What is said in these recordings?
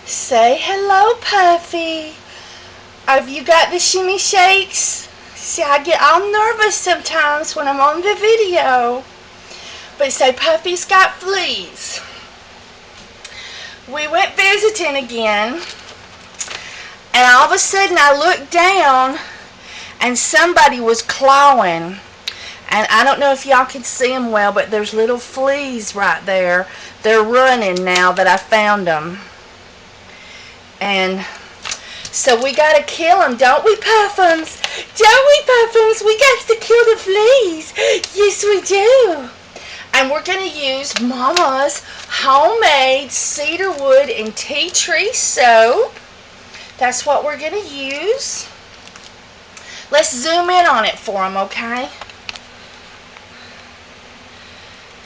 Say hello, Puffy. Have you got the shimmy shakes? See, I get all nervous sometimes when I'm on the video. But say Puffy's got fleas. We went visiting again, and all of a sudden I looked down and somebody was clawing. And I don't know if y'all can see them well, but there's little fleas right there. They're running now that I found them. And so we got to kill them, don't we, Puffums? Don't we, Puffums? We got to kill the fleas. Yes, we do. And we're going to use Mama's homemade cedarwood and tea tree soap. That's what we're going to use. Let's zoom in on it for them, okay?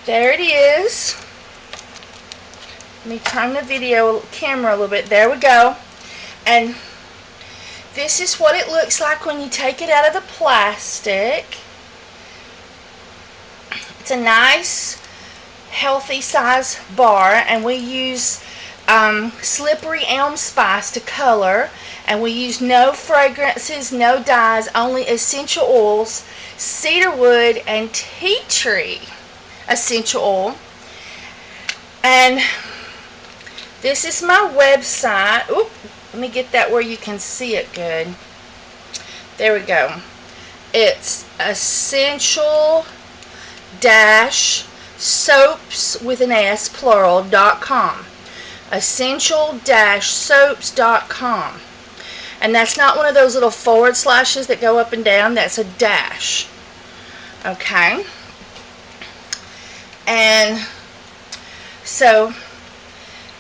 There it is. Let me turn the video camera a little bit. There we go. And this is what it looks like when you take it out of the plastic. It's a nice, healthy size bar, and we use slippery elm spice to color, and we use no fragrances, no dyes, only essential oils, cedarwood and tea tree essential oil. And this is my website. Oop, let me get that where you can see it good. There we go. It's essential-soaps with an S, plural.com. essential-soaps.com. And that's not one of those little forward slashes that go up and down. That's a dash. Okay. And so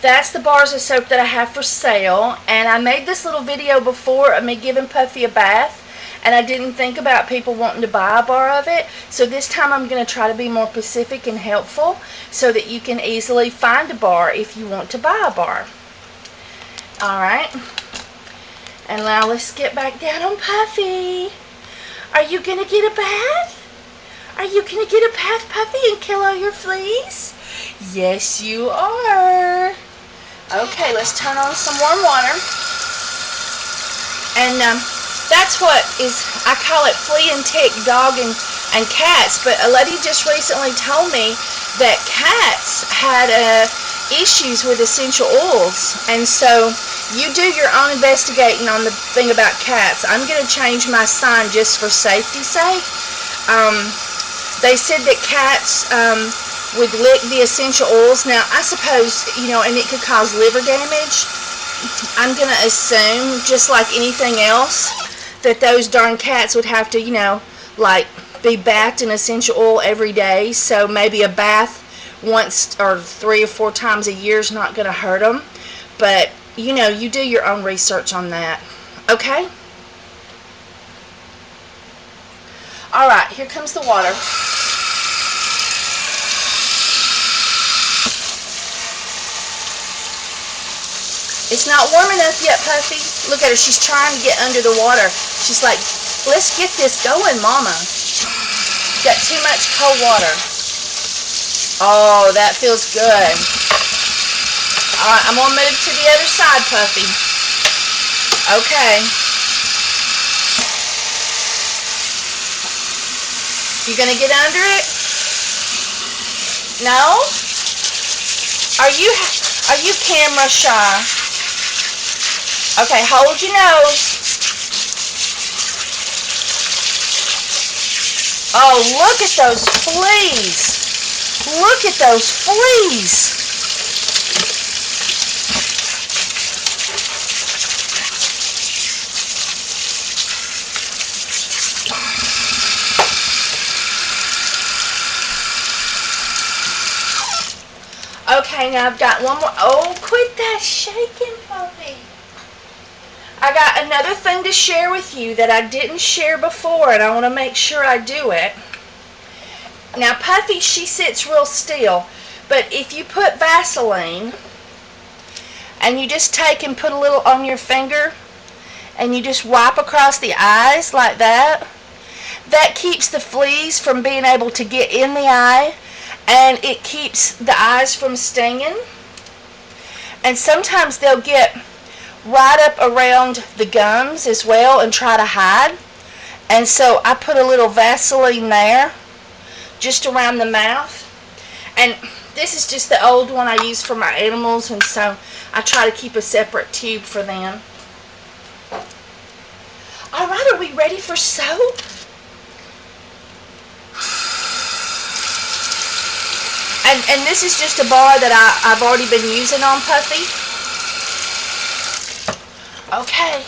that's the bars of soap that I have for sale. And I made this little video before of me giving Puffy a bath, and I didn't think about people wanting to buy a bar of it. So this time I'm going to try to be more specific and helpful so that you can easily find a bar if you want to buy a bar. Alright. And now let's get back down on Puffy. Are you going to get a bath? Are you going to get a bath, Puffy, and kill all your fleas? Yes, you are. Okay, let's turn on some warm water. And that's what is, I call it flea and tick, dog and cats. But a lady just recently told me that cats had issues with essential oils. And so you do your own investigating on the thing about cats. I'm going to change my sign just for safety's sake. They said that cats would lick the essential oils. Now, I suppose, and it could cause liver damage. I'm going to assume, just like anything else, that those darn cats would have to, like, be bathed in essential oil every day. So maybe a bath once or 3 or 4 times a year is not going to hurt them. But, you do your own research on that. Okay? Alright, here comes the water. It's not warm enough yet, Puffy. Look at her. She's trying to get under the water. She's like, let's get this going, Mama. Got too much cold water. Oh, that feels good. Alright, I'm going to move to the other side, Puffy. Okay. You going to get under it? No? Are you camera shy? Okay, hold your nose. Oh, look at those fleas. Look at those fleas. Okay, now I've got one more. Oh, quit that shaking, Puppy. I got another thing to share with you that I didn't share before, and I want to make sure I do it. Now, Puffy, she sits real still, but if you put Vaseline, and you just take and put a little on your finger, and you just wipe across the eyes like that, that keeps the fleas from being able to get in the eye, and it keeps the eyes from stinging. And sometimes they'll get right up around the gums as well and try to hide. And so I put a little Vaseline there, just around the mouth. And this is just the old one I use for my animals, and so I try to keep a separate tube for them. Alright, are we ready for soap? And this is just a bar that I've already been using on Puffy. Okay.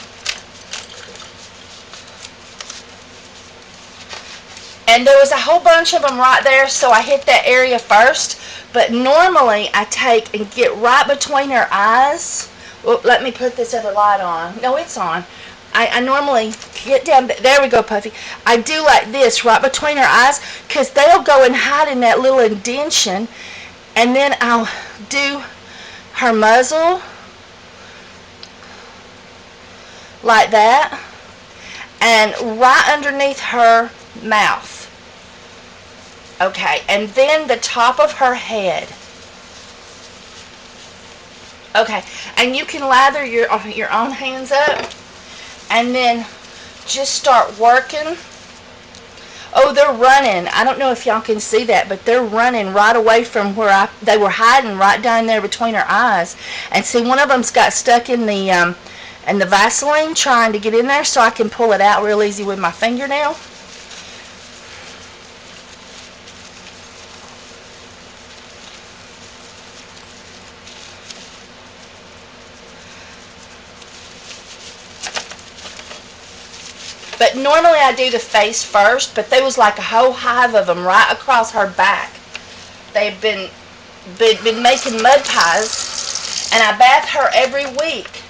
And there was a whole bunch of them right there, so I hit that area first. But normally I take and get right between her eyes. Well, let me put this other light on. No, it's on. I normally get down, there we go, Puffy. I do like this right between her eyes, because they'll go and hide in that little indention. And then I'll do her muzzle like that, and right underneath her mouth. Okay, and then the top of her head. Okay, and you can lather your own hands up, and then just start working. Oh, they're running. I don't know if y'all can see that, but they're running right away from where they were hiding, right down there between her eyes. And see, one of them's got stuck in the Vaseline trying to get in there, so I can pull it out real easy with my fingernail. But normally I do the face first, but there was like a whole hive of them right across her back. They've been making mud pies, and I bath her every week.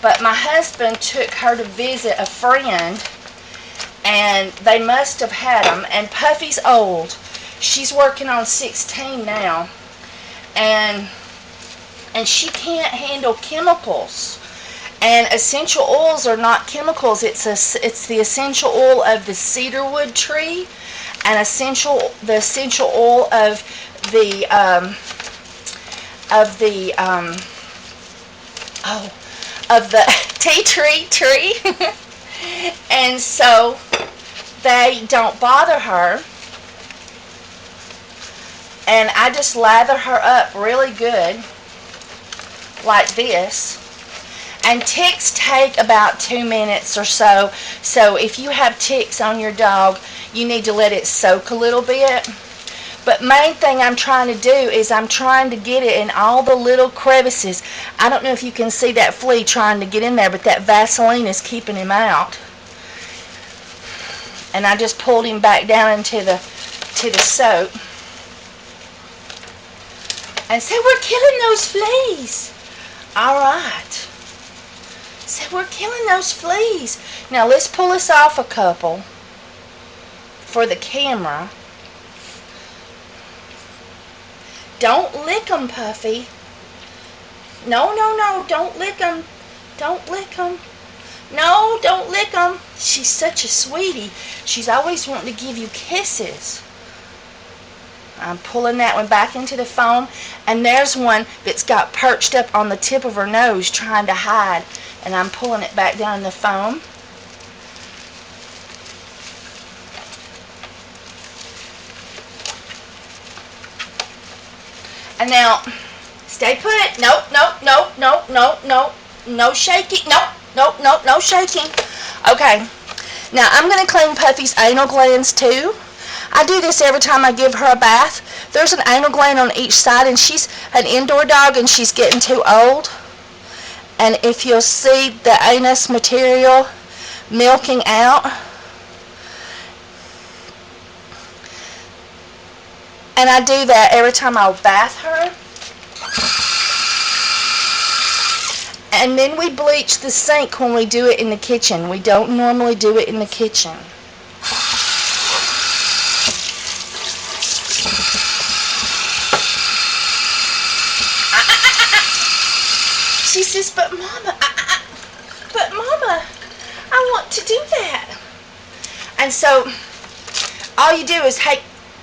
But my husband took her to visit a friend, and they must have had them. And Puffy's old. She's working on 16 now. And she can't handle chemicals. And essential oils are not chemicals. It's the essential oil of the cedarwood tree, and the essential oil of the tea tree. And so they don't bother her. And I just lather her up really good, like this. And ticks take about 2 minutes or so. So if you have ticks on your dog, you need to let it soak a little bit. But main thing I'm trying to do is I'm trying to get it in all the little crevices. I don't know if you can see that flea trying to get in there, but that Vaseline is keeping him out. And I just pulled him back down into the soap. And so we're killing those fleas. Alright. So we're killing those fleas. Now let's pull this off a couple for the camera. Don't lick them, Puffy. No, don't lick them. Don't lick them. No, don't lick them. She's such a sweetie. She's always wanting to give you kisses. I'm pulling that one back into the foam, and there's one that's got perched up on the tip of her nose trying to hide, and I'm pulling it back down in the foam. And now, stay put. Nope, no shaking. No shaking. Okay, now I'm going to clean Puffy's anal glands too. I do this every time I give her a bath. There's an anal gland on each side, and she's an indoor dog, and she's getting too old. And if you'll see the anus material milking out. And I do that every time I bath her. And then we bleach the sink when we do it in the kitchen. We don't normally do it in the kitchen. She says, but Mama, I want to do that. And so all you do is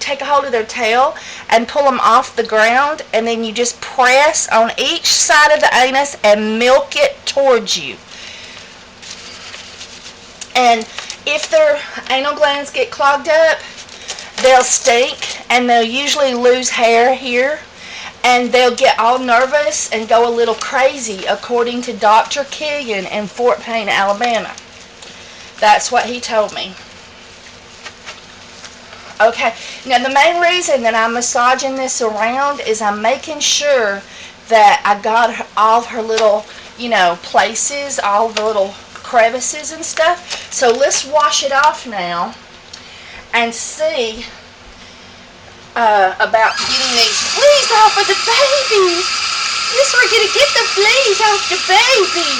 take a hold of their tail and pull them off the ground, and then you just press on each side of the anus and milk it towards you. And if their anal glands get clogged up, they'll stink, and they'll usually lose hair here, and they'll get all nervous and go a little crazy, according to Dr. Keegan in Fort Payne, Alabama. That's what he told me. Okay, now the main reason that I'm massaging this around is I'm making sure that I got all her little, places, all the little crevices and stuff. So let's wash it off now and see about getting these fleas off of the baby. Yes, we're going to get the fleas off the baby.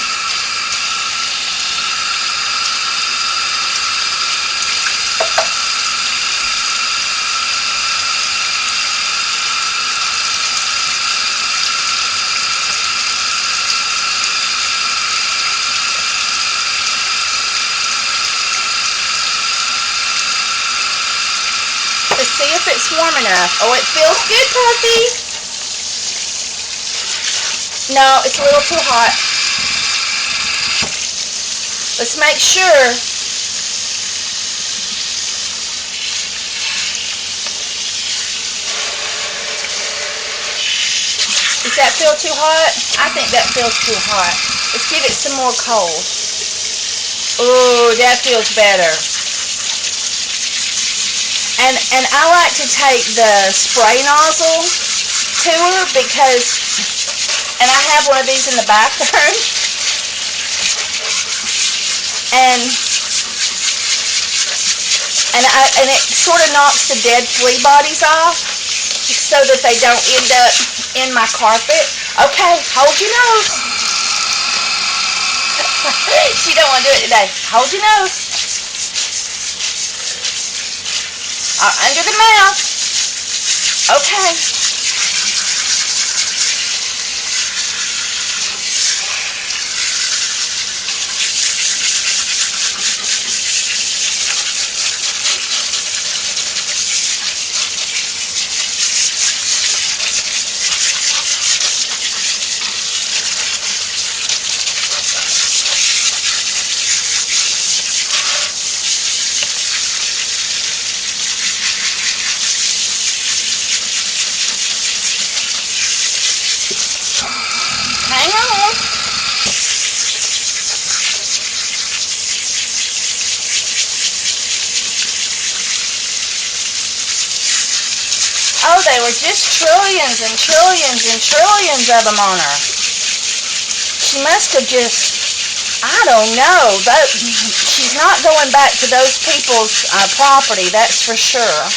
Let's see if it's warm enough. Oh, it feels good, Puffy. No, it's a little too hot. Let's make sure. Does that feel too hot? I think that feels too hot. Let's give it some more cold. Oh, that feels better. And I like to take the spray nozzle to her because, and I have one of these in the bathroom, and it sort of knocks the dead flea bodies off so that they don't end up in my carpet. Okay, hold your nose. She don't want to do it today. Hold your nose. Under the mouth. Okay. Oh, they were just trillions and trillions and trillions of them on her. She must have just, I don't know. She's not going back to those people's property, that's for sure.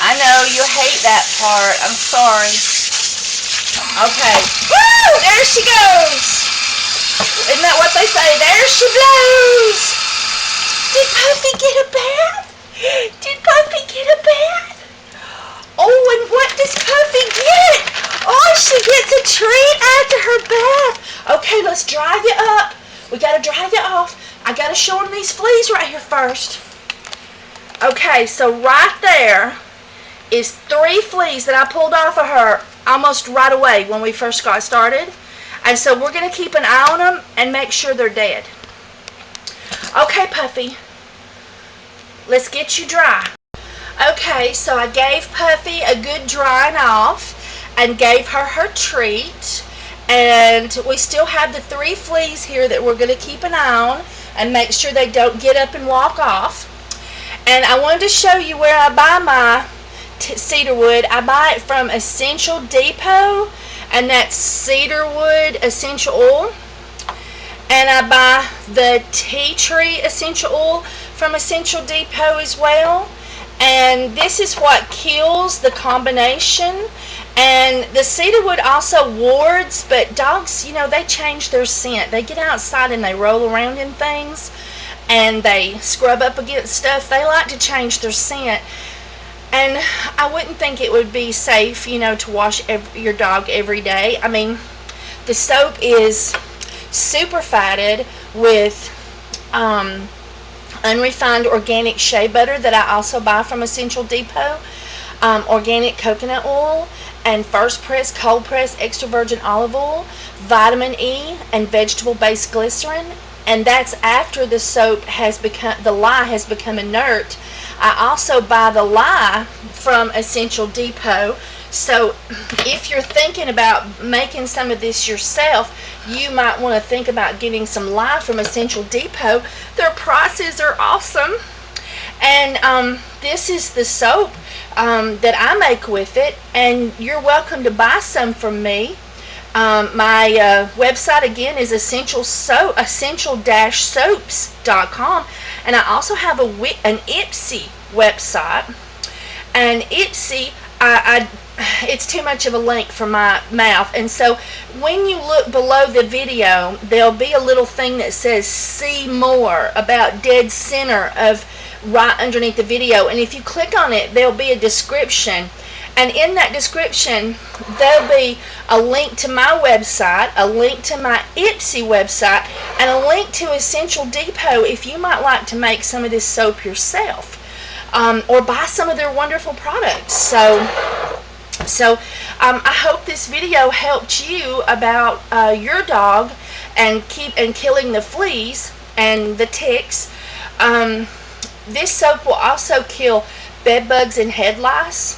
I know you hate that part. I'm sorry. Okay. Woo! There she goes. Isn't that what they say? There she blows. Did Puffy get a bath? Did Puffy get a bath? Oh, and what does Puffy get? Oh, she gets a treat after her bath. Okay, let's dry you up. We got to dry you off. I got to show them these fleas right here first. Okay, so right there is 3 fleas that I pulled off of her almost right away when we first got started. And so we're going to keep an eye on them and make sure they're dead. Okay, Puffy, let's get you dry. Okay, so I gave Puffy a good drying off and gave her her treat. And we still have the 3 fleas here that we're going to keep an eye on and make sure they don't get up and walk off. And I wanted to show you where I buy my Cedarwood. I buy it from Essential Depot, and that's Cedarwood essential oil. And I buy the tea tree essential oil from Essential Depot as well. and this is what kills the combination. And the cedarwood also wards, but dogs, they change their scent. They get outside and they roll around in things, and they scrub up against stuff. They like to change their scent. And I wouldn't think it would be safe, to wash your dog every day. I mean, the soap is super fatted with unrefined organic shea butter that I also buy from Essential Depot, organic coconut oil, and first press, cold press, extra virgin olive oil, vitamin E, and vegetable-based glycerin. And that's after the lye has become inert. I also buy the lye from Essential Depot. So if you're thinking about making some of this yourself, you might want to think about getting some lye from Essential Depot. Their prices are awesome. And this is the soap that I make with it, and you're welcome to buy some from me. My website again is essential-soaps.com, and I also have an Ipsy website. And Ipsy, it's too much of a link for my mouth, and so when you look below the video, there'll be a little thing that says "See More" about dead center of right underneath the video, and if you click on it, there'll be a description. And in that description, there'll be a link to my website, a link to my Ipsy website, and a link to Essential Depot if you might like to make some of this soap yourself, or buy some of their wonderful products. So I hope this video helped you about your dog and killing the fleas and the ticks. This soap will also kill bed bugs and head lice.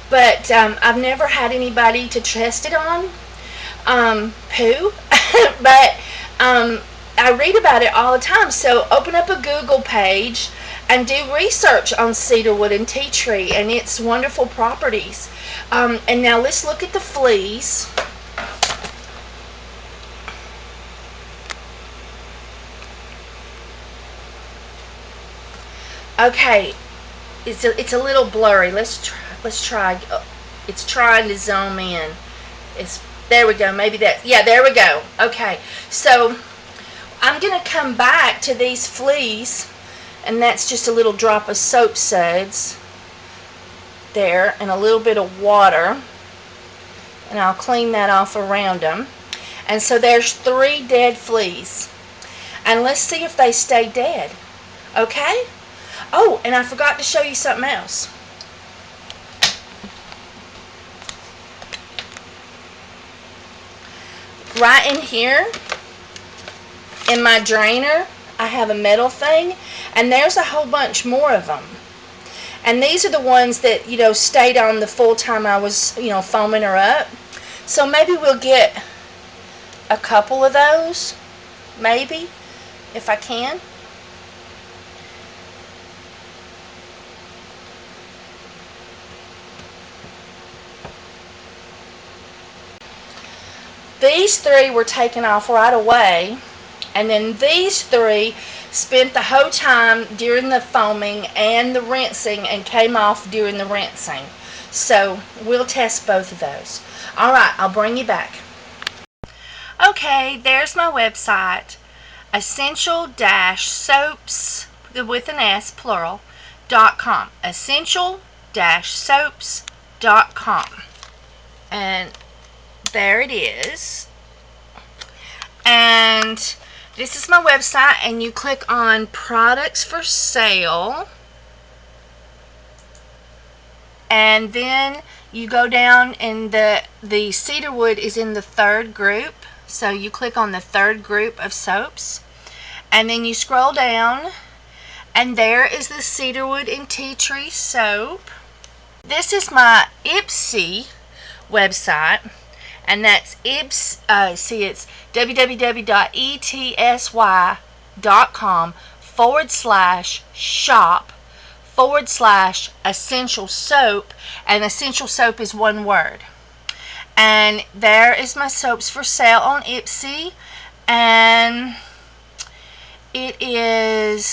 But I've never had anybody to test it on poo. But I read about it all the time. So open up a Google page and do research on cedarwood and tea tree and its wonderful properties. And now let's look at the fleas. Okay, it's a little blurry. Let's try. Oh, it's trying to zoom in. There we go. Maybe that. Yeah, there we go. Okay, so I'm gonna come back to these fleas, and that's just a little drop of soap suds there, and a little bit of water, and I'll clean that off around them. And so there's 3 dead fleas, and let's see if they stay dead. Okay. Oh, and I forgot to show you something else. Right in here, in my drainer, I have a metal thing, and there's a whole bunch more of them. And these are the ones that, stayed on the full time I was, foaming her up. So maybe we'll get a couple of those, maybe, if I can. These 3 were taken off right away, and then these 3 spent the whole time during the foaming and the rinsing and came off during the rinsing. So we'll test both of those. Alright, I'll bring you back. Okay, there's my website, essential-soaps, with an S, plural, .com. essential-soaps.com. And there it is. And this is my website, and you click on products for sale, and then you go down, and the cedarwood is in the 3rd group, so you click on the 3rd group of soaps, and then you scroll down, and there is the cedarwood and tea tree soap. This is my Ipsy website, and that's it's www.etsy.com/shop/essential soap, and essential soap is one word. And there is my soaps for sale on Ipsy, and it is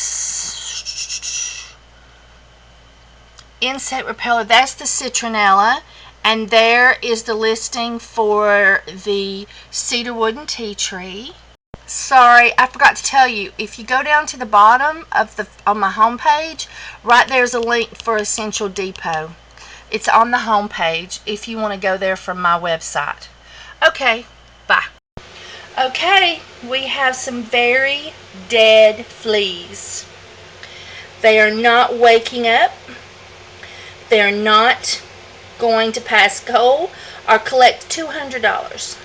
insect repeller. That's the citronella. And there is the listing for the cedarwood and tea tree. Sorry, I forgot to tell you, if you go down to the bottom of on my homepage, right there's a link for Essential Depot. It's on the homepage if you want to go there from my website. Okay, bye. Okay, we have some very dead fleas. They are not waking up. They're not going to pass go or collect $200.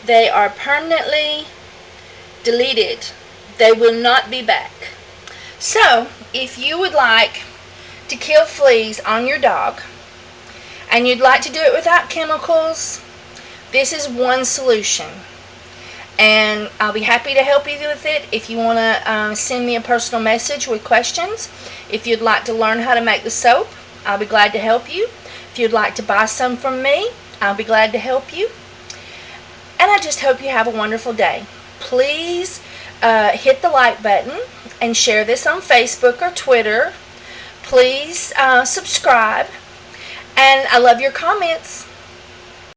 They are permanently deleted. They will not be back. So, if you would like to kill fleas on your dog, and you'd like to do it without chemicals, this is one solution. And I'll be happy to help you with it. If you want to send me a personal message with questions, if you'd like to learn how to make the soap, I'll be glad to help you. If you'd like to buy some from me, I'll be glad to help you. And I just hope you have a wonderful day. Please hit the like button and share this on Facebook or Twitter. Please subscribe. And I love your comments.